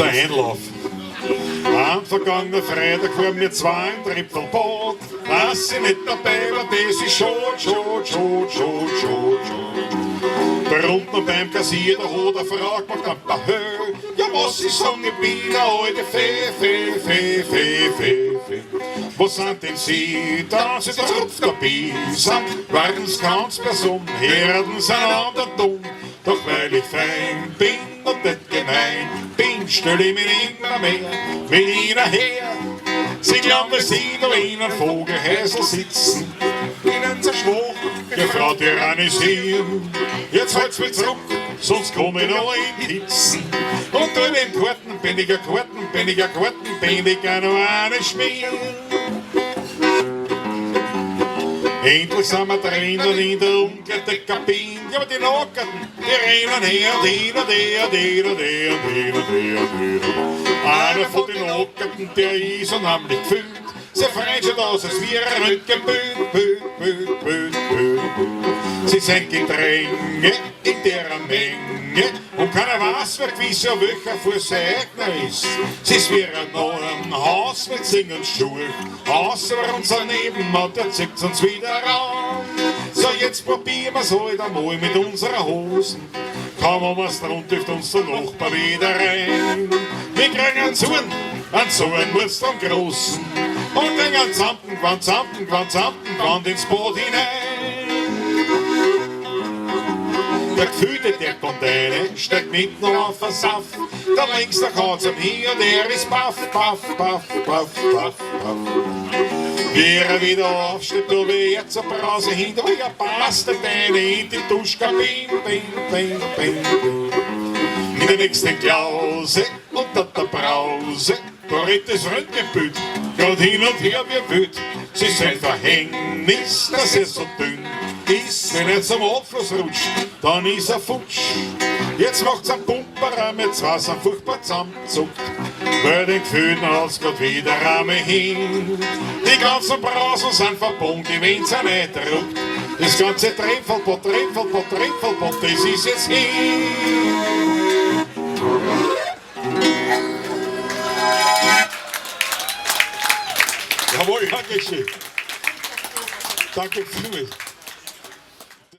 ist der Einlauf. Am vergangenen Freitag fuhren wir 2 im Tripfelboot. Was ich nicht dabei war, das ist schon. Der unten beim Kassier, der hat eine Frage gemacht, ein paar Höhe. Ja, was ich sagen, ich bin eine alte Fee. Was sind denn Sie, da Sie der Rupf dabei sind? Waren's ganz Person, Herden sind einander dumm. Doch weil ich fein bin und nicht gemein bin, stell ich mich immer mehr mit Ihnen her. Sie glauben, wir sind noch in einem Vogelhäusl sitzen, ihnen zerschwach, Frau tyrannisieren. Jetzt halt's mich zurück, sonst komm ich noch in Hitzen. Und durch den Karten bin ich noch eine Schmier. Endlich sind wir drinnen in der umgekehrten Kabine. Ja, aber die Nackerten, die rennen her und einer von den Nackerten, der ist unheimlich gefühlt. Sie freut sich aus, als wäre nicht gebüht. Sie sind Gedränge in der Menge und keiner weiß, wer gewiss ja welcher für sein eigener ist. Sie ist wie ein neues Haus mit Singenstuhl, außer unser Nebenmann, der zieht uns wieder an. So, jetzt probieren wir's halt einmal mit unseren Hosen. Kaum haben wir's drunter, hilft uns der Nachbar wieder rein. Wir kriegen einen Zorn muss dann großen. Und den Zampen ins Boot hinein. Der Gefühlte, der Container, steckt mitten auf den Saft. Da links der Katz am hier, der ist paff. Wie er wieder aufsteht, da wie jetzt eine Brause hinter, wie er passt, der Beine in die Duschkabine, in der nächsten Klause unter der Brause, da redet das Röntgenbild, grad hin und her wie wild. Sie sind Verhängnis, dass er so dünn ist. Wenn er zum Abfluss rutscht, dann ist er futsch. Jetzt macht's ein Pumper, jetzt was er furchtbar zusammenzuckt. Bei den Gefühlen hat's grad wieder einmal hin. Die ganzen Brausen sind verbunden, die wenn's auch nicht druckt. Das ganze Treffelbott, das ist jetzt hin. Jawohl, danke schön. Danke vielmals.